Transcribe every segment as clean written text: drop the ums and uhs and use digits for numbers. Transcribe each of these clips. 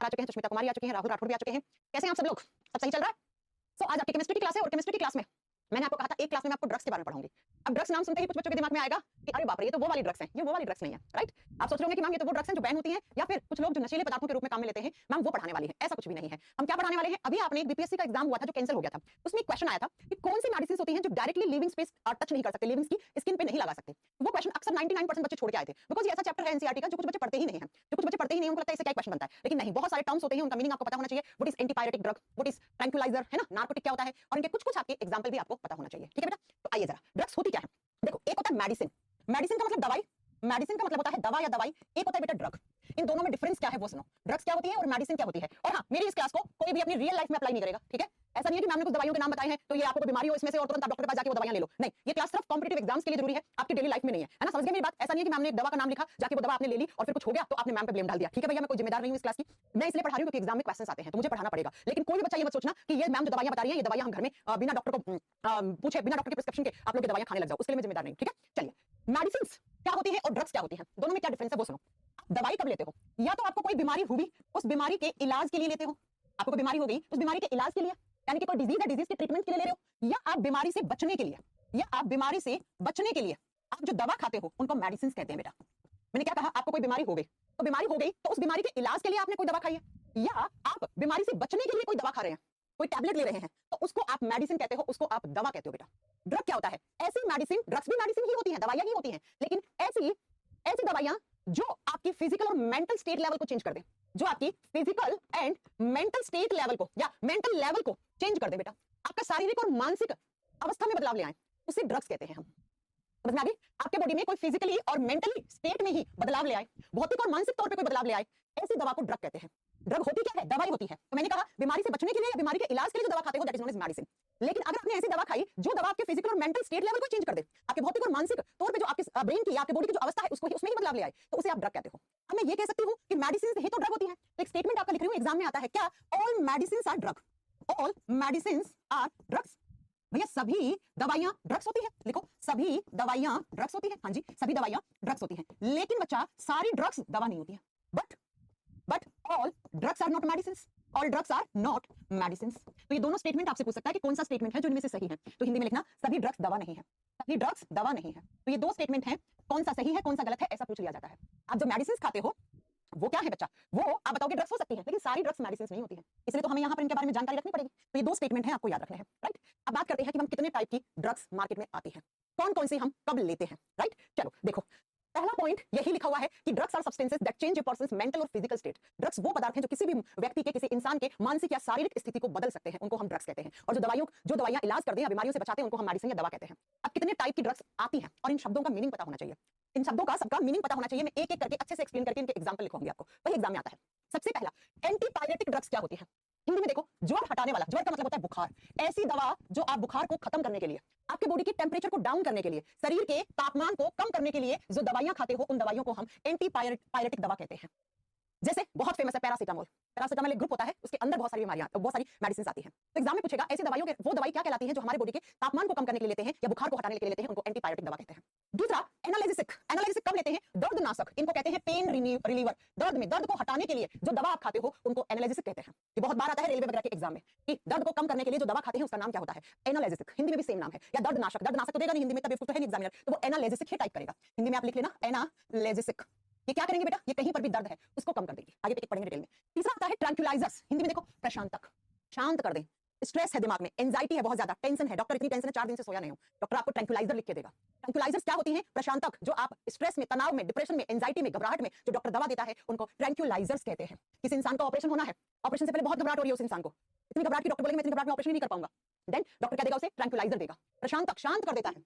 आ चुके हैं, सुष्मिता कुमारी आ चुकी हैं, राहुल राठौड़ भी आ चुके हैं। कैसे हैं आप सब लोग? सब सही चल रहा है? आज आपकी केमिस्ट्री की क्लास है और केमिस्ट्री की क्लास में मैंने आपको कहा था एक क्लास में मैं आपको ड्रग्स के बारे में पढ़ाऊंगी। अब ड्रग्स नाम सुनते ही कुछ बच्चों के दिमाग में आएगा कि अरे बाप रे, ये तो वो वाली ड्रग्स हैं, ये वो वाली ड्रग्स नहीं है, राइट? आप सोच रहे होंगे कि मैम ये तो वो ड्रग्स हैं जो बैन होती हैं, या फिर कुछ लोग जो नशीले पदार्थों के रूप में काम में लेते हैं, मैम वो पढ़ाने वाली है। ऐसा कुछ भी नहीं है। हम क्या पढ़ाने वाले हैं? अभी आपने एक बीपीएससी का एग्जाम हुआ था जो कैंसिल हो गया था, उसमें एक क्वेश्चन आया था कि कौन सी मेडिसिन होती हैं जो डायरेक्टली लिविंग स्पेस टच नहीं कर सकते, लिविंग की स्किन पे नहीं लगा सकते। वो क्वेश्चन अक्सर 99% बच्चे छोड़ के आए थे, बिकॉज ये ऐसा चैप्टर है एनसीईआरटी का जो कुछ बच्चे पढ़ते ही नहीं है, उनको लगता है इससे क्या क्वेश्चन बनता है। लेकिन नहीं, बहुत सारे टर्म्स होते हैं, उनका मीनिंग आपको पता होना चाहिए। What is antipyretic drug, what is tranquilliser, है ना, नार्कोटिक क्या होता है, और इनके कुछ आपके एग्जांपल भी आपको पता होना चाहिए। ठीक है बेटा? तो आइए जरा, ड्रग्स होती क्या है? देखो, एक होता है मेडिसिन। मेडिसिन का मतलब दवाई, मेडिसिन का मतलब होता है दवा या दवाई। एक होता है बेटा ड्रग। इन दोनों में डिफरेंस क्या है वो सुनो। ड्रग्स क्या होती है और मेडिसिन क्या होती है। और हाँ, मेरी इस क्लास को कोई भी अपनी रियल लाइफ में अप्लाई नहीं करेगा, ठीक है? ऐसा नहीं है कि मैम ने कुछ दवाइयों के नाम बताए हैं तो ये आपको बीमारी हो इसमें से और तुरंत आप डॉक्टर के पास जाके वो दवाइयां ले लो। नहीं, ये क्लास सिर्फ कॉम्पिटिटिव एग्जाम्स के लिए जरूरी है, आपकी डेली लाइफ में नहीं है ना? समझ गए मेरी बात? ऐसा नहीं है कि मैम ने एक दवा का नाम लिखा, जाके वो दवा आपने ले ली और फिर कुछ हो गया तो आपने मैम पे ब्लेम डाल दिया। ठीक है भैया, मैं कोई जिम्मेदार नहीं हूं इस क्लास की। मैं इसलिए पढ़ा रही हूं क्योंकि एग्जाम में क्वेश्चंस आते हैं तो मुझे पढ़ाना पड़ेगा। लेकिन कोई भी बच्चा ये मत सोचना कि ये मैम जो दवाइयां बता रही है ये दवाइयां हम घर में बिना डॉक्टर को पूछे, बिना डॉक्टर के प्रिस्क्रिप्शन के आप लोग ये दवाइयां खाने लग जाओ, उसके लिए मैं जिम्मेदार नहीं। ठीक है, चलिए, मेडिसिन क्या होती है और ड्रग्स क्या होती है, दोनों में क्या डिफरेंस है वो सुनो। आप दवाई कब लेते हो? या तो आपको कोई बीमारी हुई, उस बीमारी के इलाज के लिए लेते हो। आपको कोई बीमारी हो गई, उस बीमारी के इलाज के लिए, यानी कि कोई डिजीज है, डिजीज के ट्रीटमेंट के लिए ले रहे हो। या आप बीमारी से बचने के लिए, या आप बीमारी से बचने के लिए आप जो दवा खाते हो उनको मेडिसिन कहते हैं बेटा। मैंने क्या कहा? आपको कोई बीमारी हो गई, तो बीमारी हो गई तो उस बीमारी के इलाज के लिए आपने कोई दवा खाई है, या आप बीमारी से बचने के लिए कोई दवा खा रहे हैं, कोई टैबलेट ले रहे हैं, तो उसको आप मेडिसिन कहते हो, उसको आप दवा कहते हो बेटा। ड्रग क्या होता है? ऐसी मेडिसिन, ड्रग्स भी मेडिसिन ही होती है, दवाइयां ही होती हैं, लेकिन ऐसी दवाइयां जो आपकी फिजिकल और मेंटल स्टेट लेवल को चेंज कर दे, जो आपकी physical and mental state level को या मेंटल लेवल को चेंज कर दे बेटा, आपका शारीरिक और मानसिक अवस्था में बदलाव ले आए, उसे ड्रग्स कहते हैं हम। समझ में आ गई? आपके बॉडी में कोई फिजिकली और मेंटली स्टेट में ही बदलाव ले आए, भौतिक और मानसिक तौर पे कोई बदलाव ले आए, ऐसी दवा को ड्रग कहते हैं। ड्रग होती क्या है? दवाई होती है। तो मैंने कहा बीमारी से बचने के लिए या बीमारी के इलाज के लिए जो दवा खाते हो that is known as medicine. लेकिन अगर आपने ऐसी दवा खाई जो दवा आपके फिजिकल और मेंटल स्टेट लेवल को चेंज कर दे, आपके भौतिक और मानसिक तौर पे जो आपके ब्रेन की, आपके बॉडी की जो अवस्था है उसको ही, उसमें ही बदलाव ले आए, तो उसे आप ड्रग कहते हो। अब मैं ये कह सकती हूँ कि मेडिसिन ही तो ड्रग होती है। तो एक स्टेटमेंट आपका लिख रही हूँ, एग्जाम में आता है क्या? All medicine are drug, all medicine are drugs. भैया सभी दवाइयां ड्रग्स होती है, लिखो, सभी दवाइयां ड्रग्स होती है। हाँ जी, सभी दवाइयां ड्रग्स होती हैं, लेकिन बच्चा सारी ड्रग्स दवा नहीं होती है। But all drugs are not medicines, all drugs are not medicines. तो ये दोनों स्टेटमेंट आपसे पूछ सकता है कि कौन सा स्टेटमेंट है जो इनमें से सही है। तो हिंदी में लिखना सभी ड्रग्स दवा नहीं है, सभी ड्रग्स दवा नहीं है। तो ये दो स्टेटमेंट हैं, कौन सा सही है कौन सा गलत है ऐसा पूछ लिया जाता है। आप जो मेडिसिन खाते हो वो क्या है बच्चा? वो आप बताओगे ड्रग्स हो सकती है, लेकिन सारी ड्रग्स मेडिसिन नहीं होती है, इसलिए तो हमें यहाँ पर इनके बारे में जानकारी रखनी पड़ेगी। तो ये दो स्टेटमेंट हैं, आपको याद रखने हैं, राइट? अब बात करते हैं कि हम कितने टाइप की ड्रग्स मार्केट में आती है, कौन कौन सी हम कब लेते हैं, राइट? चलो देखो, पहला पॉइंट यही लिखा हुआ है कि drugs are substances that change a person's mental और फिजिकल स्टेट। ड्रग्स वो पदार्थ हैं जो किसी भी व्यक्ति के, किसी इंसान के मानसिक या शारीरिक स्थिति को बदल सकते हैं, उनको हम ड्रग्स कहते हैं। और जो दवाइयां इलाज करते हैं, बीमारियों से बचाते हैं, उनको हम मेडिसिन या दवा कहते हैं। अब कितने टाइप की ड्रग्स आती हैं और इन शब्दों का मीनिंग पता होना चाहिए, इन शब्दों का सबका मीनिंग पता होना चाहिए। मैं एक एक करके अच्छे से एक्सप्लेन करके इनके एग्जांपल लिखूंगी आपको, वही एग्जाम में आता है। सबसे पहला, एंटीपायरेटिक ड्रग्स क्या होती है? हिंदी में देखो, ज्वर हटाने वाला, ज्वर का मतलब होता है बुखार, ऐसी दवा जो आप बुखार को खत्म करने के लिए, आपके बॉडी की टेंपरेचर को डाउन करने के लिए, शरीर के तापमान को कम करने के लिए जो दवाइयां खाते हो, उन दवाइयों को हम एंटीपायरेटिक दवा कहते हैं। जैसे बहुत फेमस है पैरासिटामोल। पैरासिटामोल एक ग्रुप होता है, उसके अंदर बहुत सारी बीमारियां, बहुत सारी मेडिसिन आती हैं। तो एग्जाम में पूछेगा ऐसी दवाइयों के, वो दवाई क्या कहलाती है जो हमारे बॉडी के तापमान को कम करने के लिए लेते हैं या बुखार को हटाने के लिए लेते हैं, उनको एंटीपायरेटिक दवा कहते हैं। दूसरा, एनाल्जेसिक। एनाल्जेसिक कब लेते हैं? दर्दनाशक, इनको कहते हैं पेन रिलीवर। दर्द को हटाने के लिए जो दवा आप खाते हो उनको एनाल्जेसिक कहते हैं। ये बहुत बार आता है रेलवे वगैरह के एग्जाम में कि दर्द को कम करने के लिए जो दवा खाते हैं उसका नाम क्या होता है? एनाल्जेसिक। हिंदी में भी सेम नाम है, या दर्दनाशक। दर्दनाशक तो देगा नहीं हिंदी में, तब तो है नहीं एग्जामिनर, तो वो एनाल्जेसिक ही टाइप करेगा। हिंदी में आप लिख लेना एनाल्जेसिक। ये क्या करेंगे बेटा? ये कहीं पर भी दर्द है उसको कम कर देगी। आगे एक पढ़ेंगे डिटेल में। तीसरा आता है ट्रैंक्विलाइजर्स। हिंदी में देखो, प्रशांतक, शांत कर दे। स्ट्रेस है दिमाग में, एंजाइटी है बहुत ज्यादा, टेंशन है, डॉक्टर इतनी टेंशन है 4 दिन से सोया नहीं हूं, डॉक्टर आपको ट्रैंक्विलाइजर लिख के देगा। ट्रैंक्विलाइजर्स क्या होती हैं? प्रशांतक, जो आप स्ट्रेस में, तनाव में, डिप्रेशन में, एंजाइटी में, घबराहट में जो डॉक्टर दवा देता है उनको ट्रैंक्विलाइजर्स कहते हैं। किसी इंसान का ऑपरेशन होना है, ऑपरेशन से पहले बहुत घबराहट हो रही है उस इंसान को, इतनी घबराहट की डॉक्टर बोलेंगे मैं इतनी घबराहट में ऑपरेशन नहीं कर पाऊंगा, देन डॉक्टर क्या देगा? उसे ट्रैंक्विलाइजर देगा। प्रशांतक, शांत कर देता है,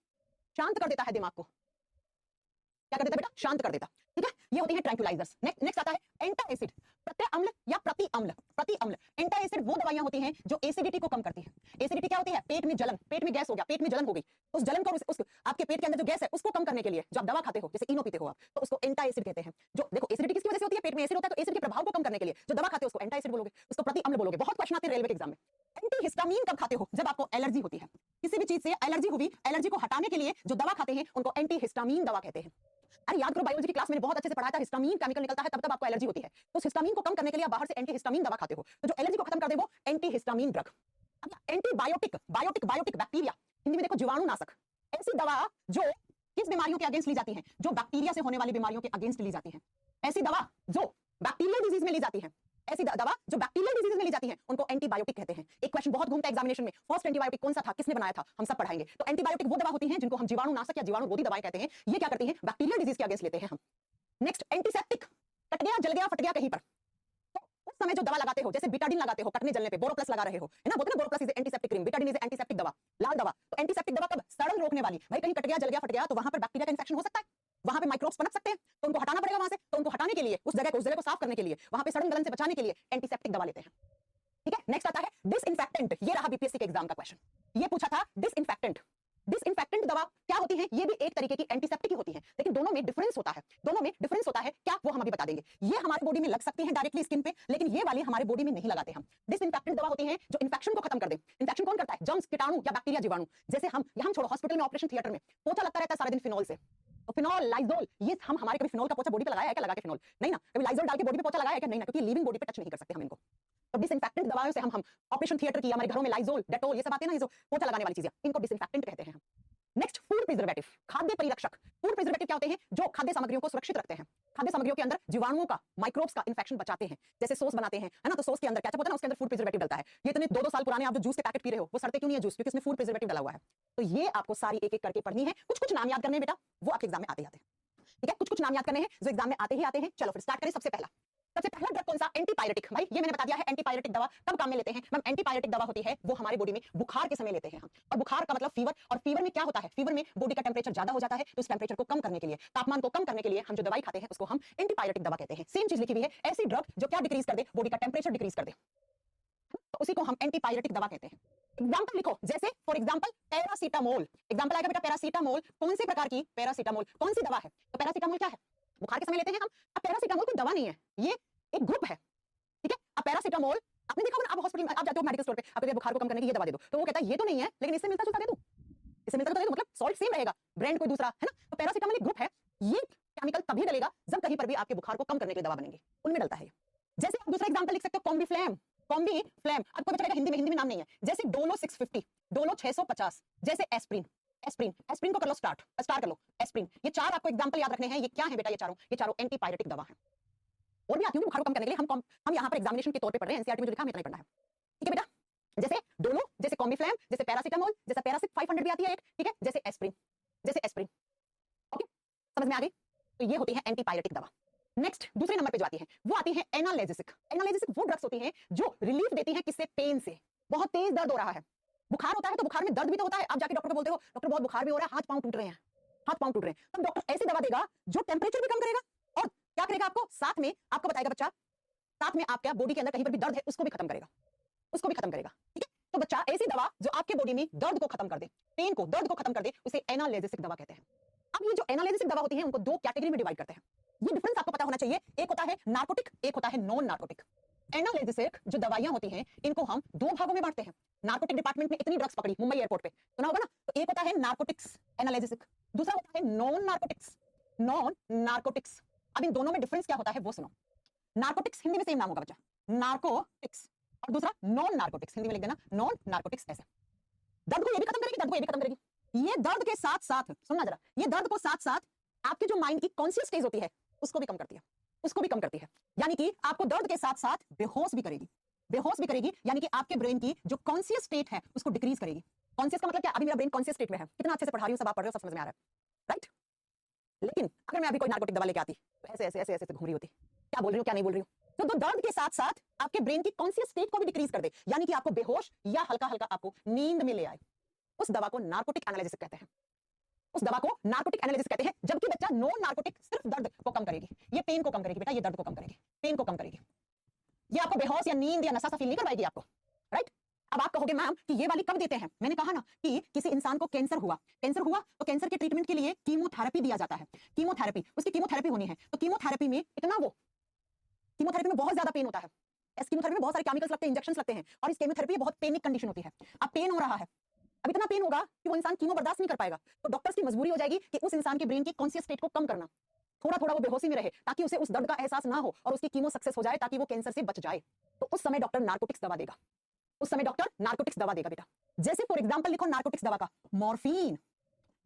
शांत कर देता है दिमाग को। क्या कर देता बेटा? शांत कर देता। ठीक है, ये होती है ट्रैंक्विलाइजर्स। नेक्स्ट आता है एंटासिड, प्रत्यय अम्ल या प्रति अम्ल। प्रति अम्ल, एंटासिड वो दवाइयां होती हैं जो एसिडिटी को कम करती है। एसिडिटी क्या होती है? पेट में जलन, पेट में गैस हो गया, पेट में जलन हो गई, उस जलन को, उस आपके पेट के अंदर जो गैस है उसको कम करने के लिए जो आप दवा खाते हो, जैसे इनो पीते हो आप, तो उसको एंटासिड कहते हैं। जो देखो एसिडिटी किसकी वजह से होती है? पेट में एसिड होता है, तो एसिड के प्रभाव को कम करने के लिए जो दवा खाते हो उसको एंटासिड बोलोगे, उसको प्रति अम्ल बोलोगे। बहुत क्वेश्चन आते हैं रेलवे के एग्जाम में। एंटीहिस्टामीन कब खाते हो? जब आपको एलर्जी होती है, किसी भी चीज से एलर्जी हुई, एलर्जी को हटाने के लिए जो दवा खाते हैं उनको एंटीहिस्टामीन दवा कहते हैं। अरे याद करो बायोलॉजी की क्लास में बहुत अच्छे से पढ़ाया था, हिस्टामीन केमिकल निकलता है तब आपको एलर्जी होती है। तो हिस्टामीन को कम करने के लिए आप बाहर से एंटी हिस्टामीन दवा खाते हो, तो जो एलर्जी को खत्म कर दे वो antihistamine drug. Antibiotic, biotic biotic bacteria, Hindi में देखो जीवाणुनाशक, ऐसी दवा जो किस बीमारियों के अगेंस्ट ली जाती है, जो बैक्टीरिया से होने वाली बीमारियों के अगेंस्ट ली जाती है। ऐसी दवा जो बैक्टीरियल डिजीज में ली जाती है, ऐसी दवा जो बैक्टीरियल डिजीज में ली जाती है उनको एंटीबायोटिक कहते हैं। एक क्वेश्चन बहुत घूमता है एग्जामिनेशन में, फर्स्ट एंटीबायोटिक कौन सा था, किसने बनाया था, हम सब पढ़ाएंगे। तो एंटीबायोटिक वो दवा होती है जिनको हम जीवाणुनाशक या जीवाणुरोधी दवाएं कहते हैं। ये क्या करती है, बैक्टीरियल डिजीज के अगेंस्ट लेते हैं हम। नेक्स्ट एंटीसेप्टिक, कट गया जल गया फट गया कहीं पर, तो उस समय जो दवा लगाते हो, जैसे बीटाडिन लगाते हो कटने जलने पे, बोरोप्लस लगा रहे हो, है ना, बोलते हैं Boroplus is antiseptic cream, Betadine is antiseptic दवा, लाल दवा। तो एंटीसेप्टिक दवा कब, सड़न रोकने वाली, भाई कहीं कट गया जल गया फट गया तो वहां पर बैक्टीरिया का इंफेक्शन हो सकता है, वहां पे माइक्रोब्स पनप सकते हैं, तो उनको हटाना पड़ेगा वहां से। तो उनको हटाने के लिए, उस जगह को साफ करने के लिए, वहां पे सड़न गलन से बचाने के लिए एंटीसेप्टिक दवा लेते हैं। ठीक है, नेक्स्ट आता है डिसइंफेक्टेंट। ये रहा बीपीएससी के एग्जाम का क्वेश्चन, ये पूछा था डिसइंफेक्टेंट। डिसइंफेक्टेंट दवा क्या होती है, ये भी एक तरीके की एंटीसेप्टिक ही होती है, लेकिन दोनों में डिफरेंस होता है। दोनों में डिफरेंस होता है क्या, वो हम अभी बता देंगे। ये हमारे बॉडी में लग सकती है डायरेक्टली स्किन पे, लेकिन ये वाली हमारे बॉडी में नहीं लगाते हम। डिसइंफेक्टेंट दवा होती है जो इन्फेक्शन को खत्म कर दे। इन्फेक्शन कौन करता है, जर्म्स, कीटाणु या बैक्टीरिया, जीवाणु। जैसे हम यहाँ छोड़ो, हॉस्पिटल में ऑपरेशन थिएटर में पोछा लगता रहता है सारा दिन फिनॉल से, तो फिनॉल, लाइजोल, ये हम हमारे कभी फिनॉल का पोछा बॉडी पे लगाया है क्या, लगा के फिनॉल नहीं ना, कभी लाइजोल डाल के बॉडी पे पोछा लगाया है क्या, नहीं ना, क्योंकि लिविंग बॉडी पे टच नहीं कर सकते हम इनको। तो डिसइंफेक्टेंट दवाओं से हम ऑपरेशन थिएटर की, हमारे घरों में लाइजोल, डेटोल, ये सब आते हैं ना, ये जो पोछा लगाने वाली चीजें, इनको डिसइंफेक्टेंट कहते हैं हम। नेक्स्ट फूड प्रिजर्वेटिव, खाद्य परिरक्षक। फूड प्रिजर्वेटिव क्या होते हैं, जो खाद्य सामग्रियों को सुरक्षित रखते हैं, खाद्य सामग्रियों के अंदर जीवाणुओं का, माइक्रोब्स का इंफेक्शन बचाते हैं। जैसे सॉस बनाते हैं, है ना, तो सॉस के अंदर केचप होता है ना, उसके अंदर फूड प्रिजर्वेटिव डलता है। ये इतने 2-2 साल पुराने आप जो जूस के पैकेट पी रहे हो, वो सड़ते क्यों नहीं है जूस, क्योंकि इसमें फूड प्रिजर्वेटिव डला हुआ है। तो ये आपको सारी एक एक करके पढ़नी है, कुछ कुछ नाम याद करने हैं बेटा, वो आपके एग्जाम में आते ही आते हैं। ठीक है, कुछ कुछ नाम याद करने हैं जो एग्जाम में आते ही आते हैं। चलो फिर स्टार्ट करें। सबसे पहला ड्रग कौन सा, एंटीपायरेटिक। भाई ये मैंने बता दिया है, एंटीपायरेटिक दवा कब काम में लेते हैं मैम, एंटीपायरेटिक दवा होती है वो हमारे बॉडी में बुखार के समय लेते हैं हम। और बुखार का मतलब फीवर, और फीवर में क्या होता है, फीवर में बॉडी का टेंपरेचर ज्यादा हो जाता है, तो इस टेंपरेचर को कम करने के लिए, तापमान को कम करने के लिए हम जो दवाई खाते हैं उसको हम एंटीपायरेटिक दवा कहते हैं। सेम चीज लिखी हुई है, ऐसी ड्रग जो क्या डिक्रीज कर दे, बॉडी का टेंपरेचर डिक्रीज कर दे, तो उसी को हम एंटीपायरेटिक दवा कहते हैं। एग्जांपल लिखो, जैसे फॉर एग्जांपल पैरासीटामोल। एग्जांपल आएगा बेटा पैरासीटामोल, कौन से प्रकार की पैरासीटामोल, कौन सी दवा है, तो पैरासीटामोल क्या है, बुखार के समय लेते हैं हम। अब पैरासीटामोल कोई दवा नहीं है, ये एक ग्रुप है। ठीक है, अब पैरासीटामोल आपने देखा होगा, आप हॉस्पिटल में आप जाते हो मेडिकल स्टोर पे, आपको बुखार को कम करने की ये दवा दे दो, तो वो कहता है ये तो नहीं है लेकिन इससे मिलता जुलता दे दूं, इससे मिलता जुलता दे दूं, मतलब सॉल्ट सेम रहेगा, ब्रांड कोई दूसरा है ना। तो पैरासीटामोल एक ग्रुप है, ये केमिकल तभी डलेगा जब कहीं पर भी आपके बुखार को कम करने के लिए दवा बनेगी, उनमें डलता है। जैसे आप दूसरा एग्जांपल लिख सकते हो, कॉम्बीफ्लैम। कॉम्बीफ्लैम आपको पता चलेगा हिंदी में नाम नहीं है, जैसे डोलो 650, डोलो 650, जैसे एस्प्रिन। एस्प्रिन को कर लो स्टार कर लो, एस्प्रिन। ये चार आपको एग्जांपल याद रखने हैं। ये क्या है बेटा, ये चारों एंटीपायरेटिक दवा है। और भी आती है बुखार को कम करने के लिए, हम यहाँ पर एग्जामिनेशन के तौर पे पढ़ रहे हैं, एनसीईआरटी में जो लिखा है इतना ही पढ़ना है। ठीक है बेटा, जैसे डोलो, जैसे कॉम्बीफ्लैम, जैसे पैरासीटामोल, जैसे पैरासिट 500 भी आती है एक, ठीक है, जैसे एस्प्रिन। ओके, समझ में आ गई। तो ये होती है एंटीपायरेटिक दवा। नेक्स्ट दूसरे नंबर पे जो आती है वो आती है एनाल्जेसिक। एनाल्जेसिक वो ड्रग्स होती हैं जो रिलीफ देती हैं किससे, पेन से। बहुत तेज दर्द हो रहा है, बुखार होता है तो बुखार में दर्द भी तो होता है। आप जाके डॉक्टर को बोलते हो डॉक्टर बहुत बुखार भी हो रहा है, हाथ पांव टूट रहे हैं, तब डॉक्टर ऐसी दवा देगा जो टेंपरेचर भी कम करेगा और क्या करेगा, आपको साथ में आपको बताएगा बच्चा, साथ में आपके बॉडी के अंदर कहीं पर भी दर्द है उसको भी खत्म करेगा। ठीक है, तो बच्चा ऐसी दवा जो आपके बॉडी में दर्द को खत्म कर दे, पेन को, दर्द को खत्म कर दे, उसे एनाल्जेसिक दवा कहते हैं। अब ये जो एनाल्जेसिक दवा होती है उनको दो कैटेगरी में डिवाइड करते हैं। ये डिफरेंस आपको पता होना चाहिए, एक होता है नार्कोटिक, एक होता है नॉन नार्कोटिक। एनाल्जेसिक जो दवाइयां होती हैं इनको हम दो भागों में बांटते हैं। नार्कोटिक डिपार्टमेंट में इतनी ड्रग्स पकड़ी मुंबई एयरपोर्ट पे, सुना होगा ना, तो एक होता है नार्कोटिक्स एनाल्जेसिक, दूसरा होता है नॉन नार्कोटिक्स। अब इन दोनों में डिफरेंस क्या होता है वो सुनो। नार्कोटिक्स हिंदी में सेम नाम होगा बच्चा, नार्कोटिक्स, और दूसरा नॉन नार्कोटिक्स, हिंदी में लिख देना नॉन नार्कोटिक्स। ऐसे दर्द को ये भी खत्म करेगी, दर्द को ये भी खत्म करेगी। ये दर्द के साथ साथ, सुनना जरा, ये दर्द को साथ साथ आपके जो माइंड की कॉन्शियस स्टेज होती है उसको भी कम करती है, यानी कि आपको दर्द के साथ साथ बेहोश भी करेगी, यानी कि आपके ब्रेन की जो कॉन्शियस स्टेट है उसको डिक्रीज करेगी। कॉन्शियस का मतलब क्या, अभी मेरा ब्रेन कॉन्शियस स्टेट में है, कितना अच्छे से पढ़ा रही हूं, सब आप पढ़ रहे हो, सब समझ में आ रहा है, राइट। लेकिन अगर मैं अभी कोई नार्कोटिक दवा लेके आती तो ऐसे घूम रही होती, क्या बोल रही हूँ क्या नहीं बोल रही हूँ, तो दर्द के साथ साथ आपके ब्रेन की कॉन्शियस स्टेट को भी डिक्रीज कर दे, यानी कि आपको बेहोश या हल्का हल्का आपको नींद में ले आए, उस दवा को नार्कोटिक एनालिसिस कहते हैं। जबकि बच्चा नॉन नार्कोटिक सिर्फ दर्द को कम करेगी, ये पेन को कम करेगी बेटा, ये दर्द को कम करेगी, पेन को कम करेगी, ये आपको बेहोश या नींद या नशा सा फील नहीं करवाएगी आपको, राइट। अब आप कहोगे मैम कि ये वाली कब देते हैं, मैंने कहा ना कि किसी इंसान को कैंसर हुआ तो कैंसर के ट्रीटमेंट के लिए कीमोथेरेपी दिया जाता है। उसकी कीमोथेरेपी होनी है, तो कीमोथेरेपी में कीमोथेरेपी में बहुत ज्यादा पेन होता है। इस कीमोथेरेपी में बहुत सारे केमिकल्स लगते हैं, इंजेक्शंस लगते हैं, और इस कीमोथेरेपी बहुत पेनिक कंडीशन होती है। अब पेन हो रहा है, अब इतना पेन होगा कि वो इंसान कीमो बर्दाश्त नहीं कर पाएगा, तो डॉक्टर्स की मजबूरी हो जाएगी कि उस इंसान के ब्रेन की कॉन्शियस स्टेट को कम करना, थोड़ा थोड़ा वो बेहोशी में रहे ताकि उसे उस दर्द का एहसास ना हो और उसकी कीमो सक्सेस हो जाए ताकि वो कैंसर से बच जाए, तो उस समय डॉक्टर नार्कोटिक्स दवा देगा। उस समय डॉक्टर नार्कोटिक्स दवा देगा बेटा। जैसे फॉर एग्जांपल लिखो नार्कोटिक्स दवा का मॉर्फिन।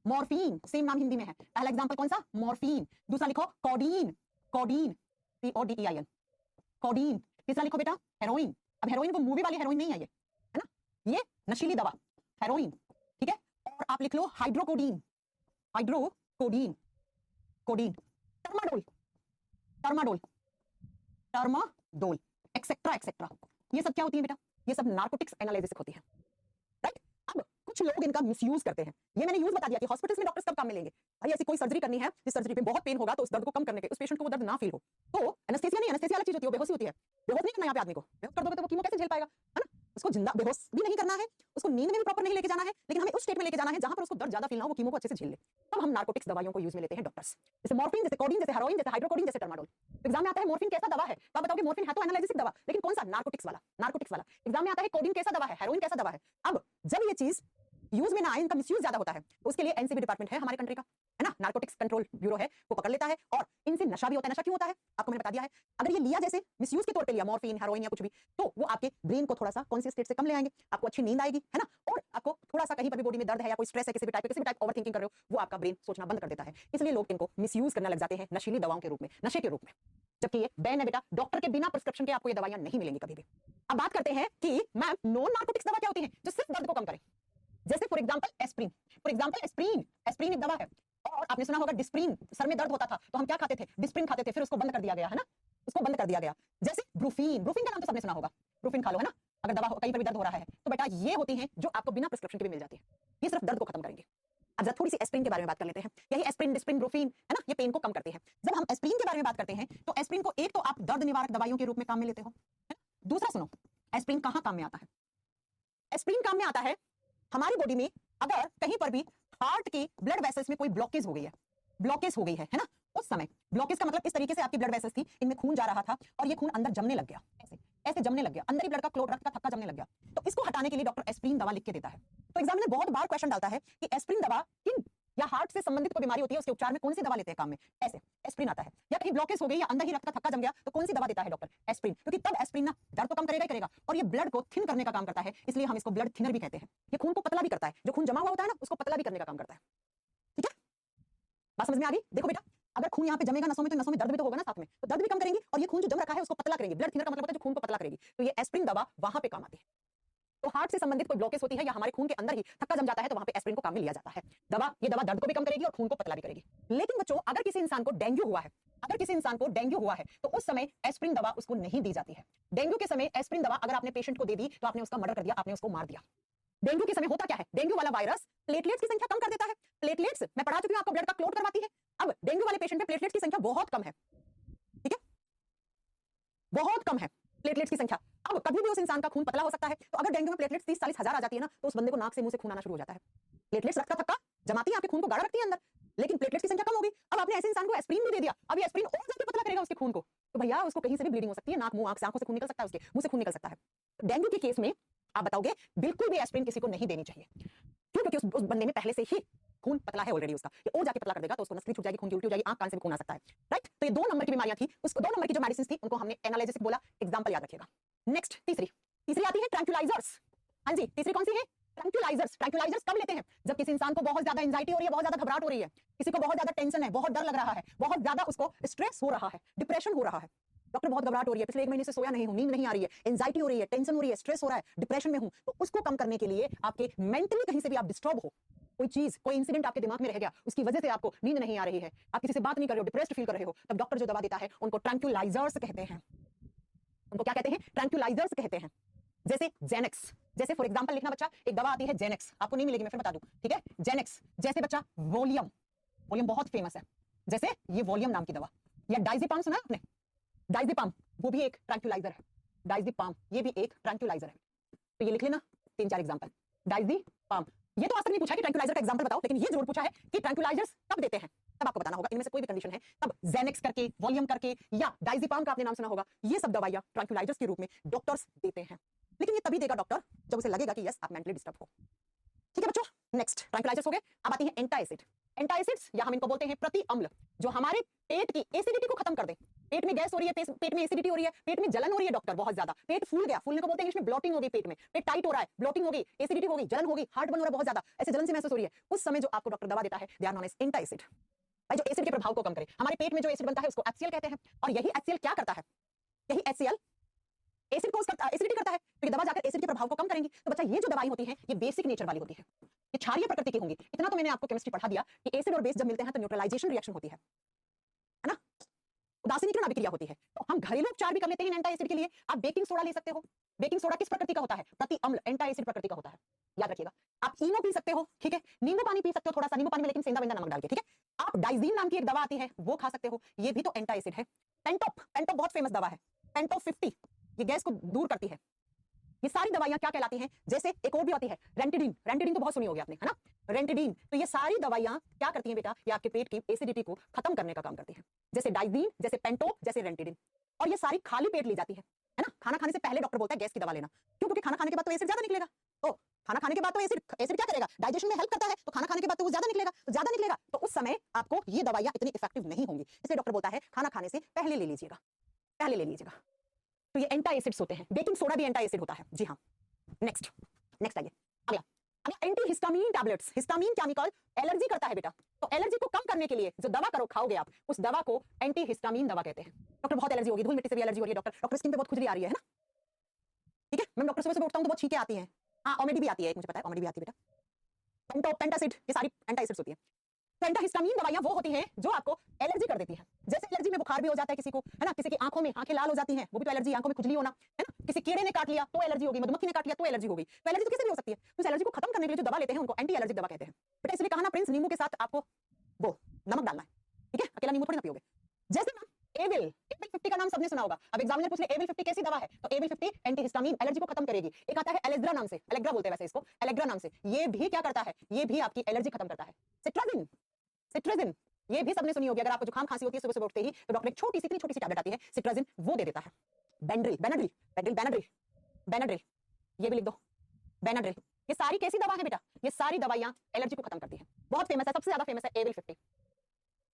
मॉर्फिन सेम नाम हिंदी में है। पहला एग्जांपल कौन सा? मॉर्फिन। दूसरा लिखो कोडीन। Codeine CODEIN codeine. तीसरा लिखो बेटा हेरोइन। अब हेरोइन वो मूवी वाली हेरोइन नहीं है, ये है ना, ये नशीली दवा हेरोइन, ठीक है। और आप लिख लो hydrocodone. Hydrocodone codeine. Tramadol. Tramadol tramadol etcetera etcetera. ये सब क्या होती है बेटा? ये सब नार्कोटिक्स एनालिसिस होती है, राइट। अब कुछ लोग इनका मिसयूज करते हैं। ये मैंने यूज बता दिया कि हॉस्पिटल्स में डॉक्टर्स कब काम में लेंगे। भाई ऐसी कोई सर्जरी करनी है जिस सर्जरी में बहुत पेन होगा तो उस दर्द को कम करने के, उस पेशेंट को वो दर्द ना फील हो, तो एनेस्थीसिया नहीं, एनेस्थीसिया अलग चीज होती है, बेहोशी होती है। बेहोश नहीं करना यहाँ पे आदमी को, बेहोश कर दोगे तो वो कीमो कैसे झेल पाएगा, है ना। उसको जिंदा बेहोश भी नहीं करना है, उसको नींद में भी प्रॉपर नहीं लेके जाना है, लेकिन हमें उस स्टेट में लेके जाना है जहां पर उसको दर्द ज्यादा फील ना हो, वो कीमो को अच्छे से झेल ले। तब हम नार्कोटिक्स दवाइयों को यूज में लेते हैं डॉक्टर्स, जैसे मॉर्फिन, जैसे कोडीन, जैसे हेरोइन, जैसे हाइड्रोकोडीन, जैसे टर्माडोल। एग्जाम में आता है मॉर्फिन कैसा दवा है, तो आप बताओगे मॉर्फिन है तो एनालिसिस दवा, लेकिन कौन सा? नार्कोटिक्स वाला। नार्कोटिक्स वाला। एग्जाम में आता है कोडीन कैसा दवा है, हेरोइन कैसा दवा है। अब जब ये चीज यूज में ना आए, इनका मिसयूज ज्यादा होता है, तो उसके लिए एनसीबी डिपार्टमेंट है हमारे कंट्री का, है ना, नार्कोटिक्स कंट्रोल ब्यूरो है, वो पकड़ लेता है और इनसे नशा भी होता है। नशा क्यों होता है आपको मैंने बता दिया है। अगर ये लिया जैसे मिसयूज के तौर पे लिया मॉर्फिन, हेरोइन या कुछ भी, तो वो आपके ब्रेन को थोड़ा सा कॉन्शियस स्टेट से कम ले आएंगे, आपको अच्छी नींद आएगी, है ना, और आपको थोड़ा सा कहीं पर भी बॉडी में दर्द है या कोई स्ट्रेस है, किसी भी टाइप ओवर थिंकिंग कर रहे हो, वो आपका ब्रेन सोचना बंद कर देता है। इसलिए लोग इनको मिसयूज करने लग जाते हैं नशीली दवाओं के रूप में, नशे के रूप में, जबकि ये बैन है बेटा। डॉक्टर के बिना प्रिस्क्रिप्शन के आपको ये दवाइयां नहीं मिलेंगी कभी भी। अब बात करते हैं कि मैम नॉन नार्कोटिक्स दवा क्या होती है जो सिर्फ दर्द को कम करे। जैसे for example aspirin. For example aspirin, aspirin एक दवा है। और आपने सुना होगा डिस्प्रिन, सर में दर्द होता था तो हम क्या खाते थे? डिस्प्रिन खाते थे, फिर उसको बंद कर दिया गया, है ना, उसको बंद कर दिया गया। जैसे ब्रूफिन, ब्रूफिन का नाम तो सबने सुना होगा, ब्रूफिन खा लो, है ना, अगर दवा कहीं पर भी दर्द हो रहा है तो बेटा ये होती हैं जो आपको बिना प्रिस्क्रिप्शन के भी मिल जाती है, ये सिर्फ दर्द को खत्म करेंगे। अब जरा थोड़ी सी एस्प्रिन के बारे में बात कर लेते हैं। यही एस्प्रिन, डिस्प्रिन, ब्रूफिन, है ना, ये पेन को कम करते हैं। जब हम एस्प्रिन के बारे में बात करते हैं तो एस्प्रिन को एक तो आप दर्द निवारक दवाइयों के रूप में काम में लेते हो, है ना? दूसरा सुनो, एस्प्रिन कहाँ काम में आता है? एस्प्रिन काम में आता है हमारी बॉडी में अगर कहीं पर भी हार्ट की ब्लड वेसल्स में कोई ब्लॉकेज हो गई है, ब्लॉकेज हो गई है ना, उस समय ब्लॉकेज का मतलब इस तरीके से आपकी ब्लड वेसल्स थी, इनमें खून जा रहा था और ये खून अंदर जमने लग गया, ऐसे ऐसे जमने लग गया, अंदर ही ब्लड का क्लॉट, रक्त का थक्का जमने लग गया, तो इसको हटाने के लिए डॉक्टर एस्प्रिन दवा लिख के देता है। तो एग्जामिनर बहुत बार क्वेश्चन डालता है कि एस्प्रिन दवा किन या हार्ट से संबंधित कोई बीमारी होती है उसके उपचार में कौन सी दवा लेते हैं काम में, ऐसे एस्प्रिन आता है। या कहीं ब्लॉकेज हो गई या अंदर ही रक्त का थक्का जम गया तो कौन सी दवा देता है डॉक्टर? एस्प्रिन, क्योंकि तब एस्प्रिन ना दर्द तो कम करेगा ही करेगा और ये ब्लड को थिन करने का काम करता है, इसलिए हम इसको ब्लड थिनर भी कहते हैं। ये खून को पतला भी करता है, जो खून जमा हुआ होता है ना उसको पतला भी करने का काम करता है। ठीक है, बात समझ में आ गई? देखो बेटा, अगर खून यहाँ पे जमेगा नसों में तो नसों में दर्द भी तो होगा ना साथ में, तो दर्द भी कम करेंगी और ये खून जो जम रखा है उसको पतला करेंगी। ब्लड थिनर का मतलब होता है जो खून को पतला करेगी, तो ये एस्प्रिन दवा वहां पे काम आती है। तो हार्ट से संबंधित कोई ब्लॉकेज होती है या हमारे खून के अंदर ही थक्का जम जाता है तो वहां पे एस्प्रिन को काम में लिया जाता है। दवा, ये दवा दर्द को भी कम करेगी और खून को पतला भी करेगी। लेकिन बच्चों अगर किसी इंसान को डेंगू हुआ है, अगर किसी इंसान को डेंगू हुआ है तो उस समय एस्प्रिन दवा उसको नहीं दी जाती है। डेंगू के समय एस्प्रिन दवा अगर आपने पेशेंट को दे दी तो आपने उसका मर्डर कर दिया, आपने उसको मार दिया। डेंगू के समय होता क्या है? डेंगू वाला वायरस प्लेटलेट्स की संख्या कम कर देता है। प्लेटलेट्स मैं पढ़ा चुकी हूं आपको, ब्लड का क्लॉट करवाती है। अब डेंगू वाले पेशेंट में प्लेटलेट्स की संख्या बहुत कम है, ठीक है, बहुत कम है प्लेटलेट्स की संख्या। अब कभी भी उस इंसान का खून पतला हो सकता है, तो अगर डेंगू में प्लेटलेट्स 30-40 हजार आ जाती है ना तो उस बंदे को नाक से मुंह से खून आना शुरू हो जाता है। प्लेटलेट्स रक्त का थक्का जमाती है, आपके खून को गाढ़ा रखती है अंदर, लेकिन प्लेटलेट्स की संख्या कम होगी। अब आपने ऐसे इंसान को एस्प्रिन भी दे दिया, अब ये एस्प्रिन और ज्यादा पतला करेगा उसके खून को, तो भैया उसको कहीं से भी ब्लीडिंग हो सकती है, नाक मुंह आंख से, आंखों से खून निकल सकता है, उसके मुंह से खून निकल सकता है। डेंगू के केस में आप बताओगे बिल्कुल भी एस्प्रिन किसी को नहीं देनी चाहिए, क्यों? क्योंकि उस बंदे में पहले से ही खून पतला है ऑलरेडी, उसका ये और जाके पतला कर देगा तो उसको नसली छूट जाएगी, खून की उल्टी हो जाएगी, आंख कान से भी खून आ सकता है, राइट। तो ये 2 नंबर की बीमारियां थी, उसको 2 नंबर की जो मेडिसिन थी उनको हमने एनालिसिस बोला, एग्जांपल याद रखिएगा। नेक्स्ट तीसरी आती है ट्रैंक्विलाइजर्स। हाँ जी, तीसरी कौन सी है? ट्रैंक्विलाइजर्स। ट्रैंक्विलाइजर्स कब लेते हैं? जब किसी इंसान को बहुत ज्यादा एंजाइटी हो रही है, बहुत ज्यादा घबराहट हो रही है, किसी को बहुत ज्यादा टेंशन है, बहुत डर लग रहा है, बहुत ज्यादा उसको स्ट्रेस हो रहा है, डिप्रेशन हो रहा है। डॉक्टर बहुत घबराहट हो रही है, पिछले 1 महीने से सोया नहीं हूं, नींद नहीं आ रही है, एंजाइटी हो रही है, टेंशन हो रही है, स्ट्रेस हो रहा है, डिप्रेशन में हूं, तो उसको कम करने के लिए आपके मेंटली कहीं से भी आप डिस्टर्ब हो, कोई चीज, कोई इंसिडेंट आपके दिमाग में रह गया, उसकी वजह से आपको नींद नहीं आ रही है, आप किसी से बात नहीं कर रहे हो, डिप्रेस्ड फील कर रहे हो, तब डॉक्टर जो दवा देता है उनको ट्रैंक्विलाइजर्स कहते हैं। उनको क्या कहते हैं? ट्रैंक्विलाइजर्स कहते हैं। जैसे जेनेक्स, जैसे फॉर एग्जांपल लिखना बच्चा, एक दवा आती है जेनेक्स, आपको नहीं मिलेगी मैं फिर बता दूं, ठीक है, जेनेक्स। जैसे बच्चा वॉल्यूम, वॉल्यूम बहुत फेमस है, जैसे ये वॉल्यूम नाम की दवा, या डाइज़ेपाम सुना आपने? डाइज़ेपाम वो भी एक ट्रैंक्विलाइजर है, डाइज़ेपाम ये भी एक ट्रैंक्विलाइजर है, तो ये लिख लेना 3-4 एग्जांपल। डाइज़ेपाम, ये तो आज तक नहीं पूछा कि ट्रैंक्विलाइजर का एग्जांपल बताओ, लेकिन ये जरूर पूछा है कि ट्रैंक्विलाइजर्स कब देते हैं, तब आपको बताना होगा। इनमें से कोई भी कंडीशन है तब जेनेक्स करके, वॉल्यूम करके, या डाइज़ेपाम का आपने नाम सुना होगा, ये सब दवाइयां ट्रैंक्विलाइजर्स के रूप में डॉक्टर्स देते हैं। लेकिन ये तभी देगा डॉक्टर जब उसे लगेगा कि यस आप मेंटली डिस्टर्ब हो। ठीक है बच्चों, नेक्स्ट ट्रैंक्विलाइजर्स हो गए। अब आती है एंटासिड। एंटासिड्स या हम इनको बोलते हैं प्रति अम्ल, जो हमारे पेट की एसिडिटी को खत्म कर दे। पेट में गैस हो रही है, पेट में एसिडिटी हो रही है, पेट में जलन हो रही है डॉक्टर बहुत ज्यादा, पेट फूल गया, फूलने को बोलते हैं इंग्लिश में ब्लोटिंग हो गई, पेट में पेट टाइट हो रहा है, ब्लोटिंग हो गई, एसिडिटी हो गई, जलन हो गई, हार्ट बन हो रहा है बहुत ज्यादा, ऐसे जलन से महसूस हो रही है, उस समय जो आपको डॉक्टर दवा देता है they are known as antacid, भाई जो एसिड के प्रभाव को कम करे। हमारे पेट में जो एसिड बनता है उसको HCl कहते हैं, और यही HCl क्या करता है, यही HCl एसिड को एसिडिटी करता है, तो ये दवा जाकर एसिड के प्रभाव को कम करेंगी। तो बच्चा ये जो दवाई होती है ये बेसिक नेचर वाली होती है, ये क्षारीय प्रकृति की होंगी। इतना तो मैंने आपको केमिस्ट्री पढ़ा दिया कि एसिड और बेस जब मिलते हैं तो न्यूट्रलाइजेशन रिएक्शन होती है ना, उदासीनीकरण अभिक्रिया होती है। तो हम घरेलू उपचार भी कर लेते हैं एंटी एसिड के लिए। आप बेकिंग सोडा ले सकते हो, बेकिंग सोडा किस प्रकृति का होता है, प्रति अम्ल, एंटी एसिड प्रकृति का होता है, याद रखिएगा। आप इनो पी सकते हो, ठीक है, नींबू पानी पी सकते हो, थोड़ा सा नींबू पानी में लेकिन सेंधा वेंधा नमक डाल के, ठीक है। आप डाइजीन नाम की एक दवा आती है वो खा सकते हो, ये भी तो एंटी एसिड है। पेंटोप, पेंटोप बहुत फेमस दवा है, पेंटोप 50, ये गैस को दूर करती है। ये सारी दवाइयां क्या कहलाती हैं, जैसे एक और भी होती है रेंटिडीन, रेंटिडीन तो बहुत सुनी होगी आपने, है ना, रेंटिडीन। तो ये सारी दवाइयां क्या करती हैं बेटा, ये आपके पेट की एसिडिटी को खत्म करने का काम करती है, जैसे डाइजीन, जैसे पेंटोप, जैसे रेंटिडीन। और ये सारी खाली पेट ली जाती है ना। खाना खाने से पहले डॉक्टर बोलता है गैस की दवा लेना, क्यों, क्योंकि खाना खाने के बाद तो एसिड ज्यादा निकलेगा। तो खाना खाने के बाद तो एसिड क्या करेगा, डाइजेशन में हेल्प करता है, तो खाना खाने के बाद तो वो ज्यादा निकलेगा, तो ज्यादा निकलेगा, तो उस समय आपको ये दवाइयां इतनी इफेक्टिव नहीं होंगी। इसलिए डॉक्टर बोलता है खाना खाने से पहले ले लीजिएगा, पहले ले लीजिएगा। तो ये एंटी एसिड्स होते हैं, बेकिंग सोडा भी एंटी एसिड होता है, जी हाँ। नेक्स्ट आइए, अगला anti histamine tablets. Histamine chemical allergy करता है बेटा, तो एलर्जी को कम करने के लिए जो दवा खाओगे आप, उस दवा को एंटी हिस्टामिन दवा कहते हैं। डॉक्टर बहुत एलर्जी होगी, धूल मिट्टी से भी एलर्जी हो रही है डॉक्टर स्किन पे बहुत खुजली आ रही है ना, ठीक है। मैं डॉक्टर सुबह उठता हूं तो बहुत छींकें आती हैं, हाँ ओमेडी भी आती है, मुझे पता है ओमेडी भी आती है बेटा, पेंटोप, पेंटासिड, ये सारी एंटी एसिड्स होती है। एंटाहिस्टामिन दवाइयां वो होती हैं जो आपको एलर्जी कर देती है, जैसे एलर्जी में बुखार भी हो जाता है किसी को, है ना, किसी की आंखों में आंखें लाल हो जाती हैं, वो भी तो एलर्जी, आंखों में खुजली होना, है ना, किसी कीड़े ने काट लिया तो एलर्जी हो गई, मधुमक्खी ने काट लिया तो एलर्जी हो गई। तो एलर्जी तो किसी भी हो सकती है, तो इस एलर्जी को खत्म करने के लिए जो दवा लेते हैं उनको एंटी एलर्जिक दवा कहते हैं बेटा। इसलिए कहा ना प्रिंस, नींबू के साथ आपको वो नमक डालना है, ठीक है, अकेला नींबू थोड़ी ना पियोगे। जैसे ना एविल 50 का नाम सबने सुना होगा, अब एग्जामिनर पूछ ले एविल 50 कैसी दवा है, तो एविल 50 एंटीहिस्टामिन एलर्जी को खत्म करेगी। एक आता है एलेग्रा नाम से, एलेग्रा बोलते हैं वैसे इसको, एलेग्रा नाम से, ये भी क्या करता है, ये भी आपकी एलर्जी खत्म करता है। सिट्राजिन, सिट्राजिन ये भी सबने सुनी होगी, अगर आपको जुकाम खांसी होती है सुबह सुबह उठते ही तो डॉक्टर एक छोटी सी टैबलेट आती है सिट्राजिन, वो दे देता है। Benadryl, Benadryl, Benadryl, Benadryl, Benadryl, ये भी लिख दो, बेनाड्रिल। ये सारी कैसी दवा है बेटा, ये सारी दवाइयां एलर्जी को खत्म करती है। बहुत फेमस है, सबसे ज्यादा फेमस है एविल 50,